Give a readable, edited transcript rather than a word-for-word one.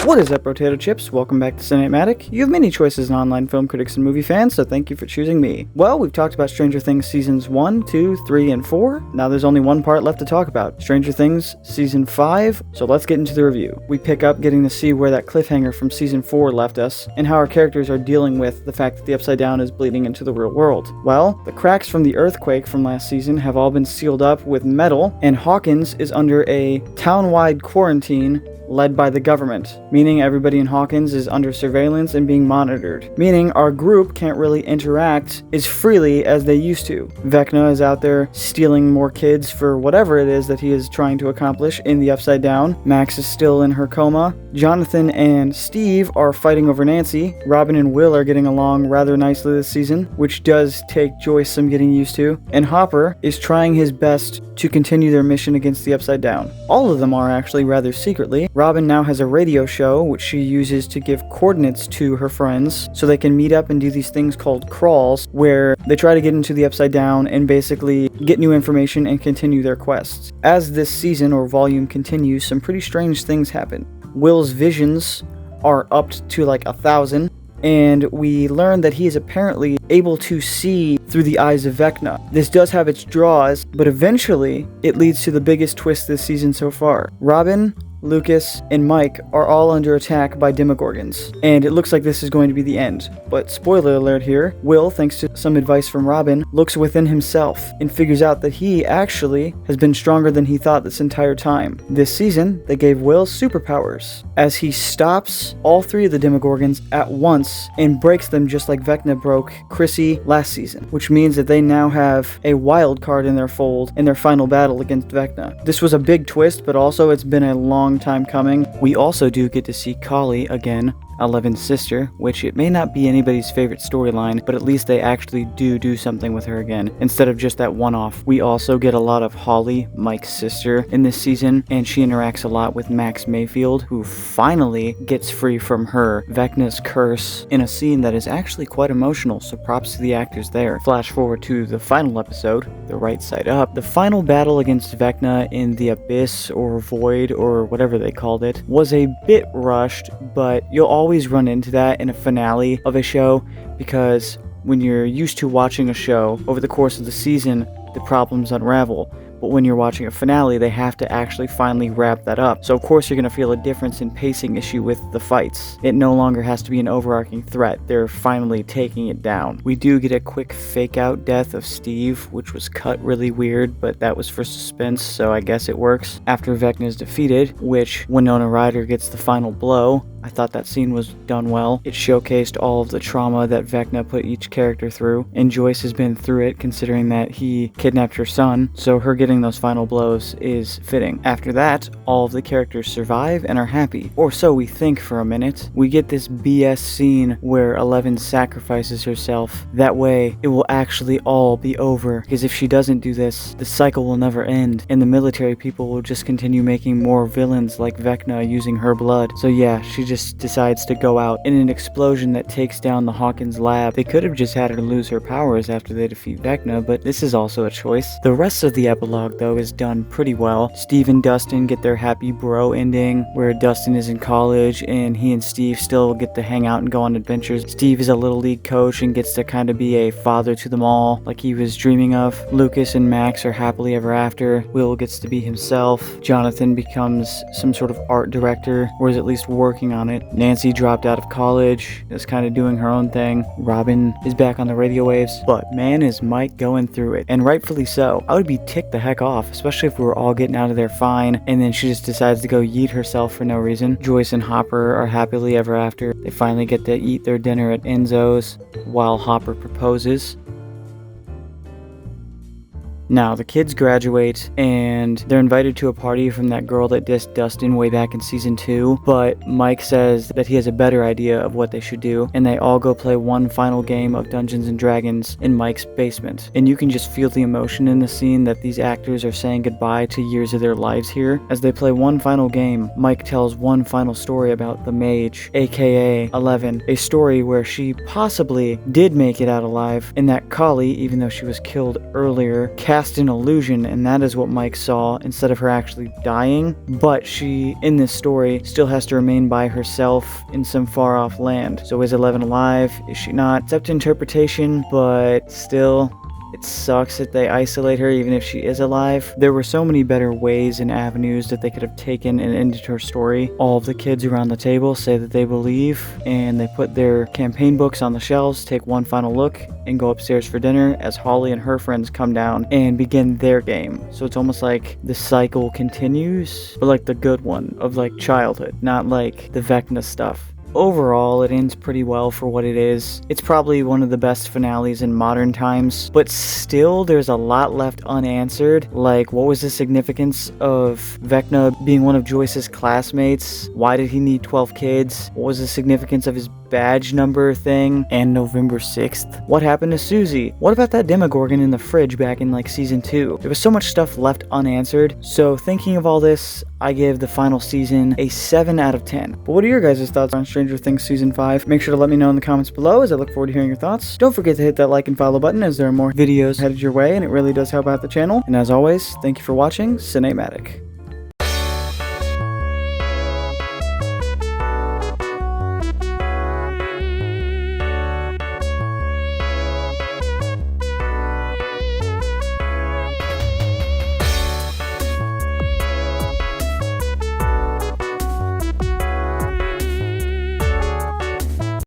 What is up, potato chips? Welcome back to ciNATEmatic. You have many choices in online film critics and movie fans, so thank you for choosing me. Well, we've talked about Stranger Things Seasons 1, 2, 3, and 4. Now there's only one part left to talk about. Stranger Things Season 5, so let's get into the review. We pick up getting to see where that cliffhanger from Season 4 left us, and how our characters are dealing with the fact that the Upside Down is bleeding into the real world. Well, the cracks from the earthquake from last season have all been sealed up with metal, and Hawkins is under a town-wide quarantine led by the government, meaning everybody in Hawkins is under surveillance and being monitored, meaning our group can't really interact as freely as they used to. Vecna is out there stealing more kids for whatever it is that he is trying to accomplish in the Upside Down. Max is still in her coma. Jonathan and Steve are fighting over Nancy. Robin and Will are getting along rather nicely this season, which does take Joyce some getting used to. And Hopper is trying his best to continue their mission against the Upside Down. All of them are actually rather secretly. Robin now has a radio show which she uses to give coordinates to her friends so they can meet up and do these things called crawls, where they try to get into the Upside Down and basically get new information and continue their quests. As this season or volume continues, some pretty strange things happen. Will's visions are upped to like 1,000, and we learn that he is apparently able to see through the eyes of Vecna. This does have its draws, but eventually it leads to the biggest twist this season so far. Robin, Lucas, and Mike are all under attack by Demogorgons, and it looks like this is going to be the end. But spoiler alert here, Will, thanks to some advice from Robin, looks within himself and figures out that he actually has been stronger than he thought this entire time. This season, they gave Will superpowers, as he stops all three of the Demogorgons at once and breaks them just like Vecna broke Chrissy last season, which means that they now have a wild card in their fold in their final battle against Vecna. This was a big twist, but also it's been a long time coming. We also do get to see Kali again, Eleven's sister, which it may not be anybody's favorite storyline, but at least they actually do something with her again, instead of just that one-off. We also get a lot of Holly, Mike's sister, in this season, and she interacts a lot with Max Mayfield, who finally gets free from her Vecna's curse in a scene that is actually quite emotional, so props to the actors there. Flash forward to the final episode, The Right Side Up. The final battle against Vecna in the Abyss or Void or whatever they called it was a bit rushed, but you'll always run into that in a finale of a show, because when you're used to watching a show over the course of the season, the problems unravel. But when you're watching a finale, they have to actually finally wrap that up. So of course you're going to feel a difference in pacing issue with the fights. It no longer has to be an overarching threat. They're finally taking it down. We do get a quick fake out death of Steve, which was cut really weird, but that was for suspense, so I guess it works. After Vecna is defeated, which Winona Ryder gets the final blow, I thought that scene was done well. It showcased all of the trauma that Vecna put each character through, and Joyce has been through it considering that he kidnapped her son, so her getting those final blows is fitting. After that, all of the characters survive and are happy, or so we think for a minute. We get this BS scene where Eleven sacrifices herself. That way, it will actually all be over, because if she doesn't do this, the cycle will never end, and the military people will just continue making more villains like Vecna using her blood. So yeah, she just decides to go out in an explosion that takes down the Hawkins lab. They could have just had her lose her powers after they defeat Vecna, but this is also a choice. The rest of the epilogue, though, is done pretty well. Steve and Dustin get their happy bro ending, where Dustin is in college and he and Steve still get to hang out and go on adventures. Steve is a little league coach and gets to kind of be a father to them all, like he was dreaming of. Lucas and Max are happily ever after. Will gets to be himself. Jonathan becomes some sort of art director, or is at least working on it. Nancy dropped out of college, is kind of doing her own thing. Robin is back on the radio waves, but man is Mike going through it, and rightfully so. I would be ticked the heck off, especially if we were all getting out of there fine, and then she just decides to go yeet herself for no reason. Joyce and Hopper are happily ever after. They finally get to eat their dinner at Enzo's while Hopper proposes. Now, the kids graduate, and they're invited to a party from that girl that dissed Dustin way back in Season 2, but Mike says that he has a better idea of what they should do, and they all go play one final game of Dungeons & Dragons in Mike's basement. And you can just feel the emotion in the scene that these actors are saying goodbye to years of their lives here. As they play one final game, Mike tells one final story about the mage, aka Eleven, a story where she possibly did make it out alive, and that Kali, even though she was killed earlier, cast an illusion, and that is what Mike saw instead of her actually dying. But she, in this story, still has to remain by herself in some far-off land. So is Eleven alive? Is she not? It's up to interpretation, but still, it sucks that they isolate her even if she is alive. There were so many better ways and avenues that they could have taken and ended her story. All of the kids around the table say that they believe, and they put their campaign books on the shelves, take one final look, and go upstairs for dinner as Holly and her friends come down and begin their game. So it's almost like the cycle continues, but like the good one of like childhood, not like the Vecna stuff. Overall, it ends pretty well for what it is. It's probably one of the best finales in modern times, but still there's a lot left unanswered. Like, what was the significance of Vecna being one of Joyce's classmates? Why did he need 12 kids? What was the significance of his badge number thing? And November 6th? What happened to Susie? What about that Demogorgon in the fridge back in like season 2? There was so much stuff left unanswered. So thinking of all this, I give the final season a 7 out of 10. But what are your guys' thoughts on Stranger Things Season 5? Make sure to let me know in the comments below, as I look forward to hearing your thoughts. Don't forget to hit that like and follow button, as there are more videos headed your way, and it really does help out the channel. And as always, thank you for watching ciNATEmatic.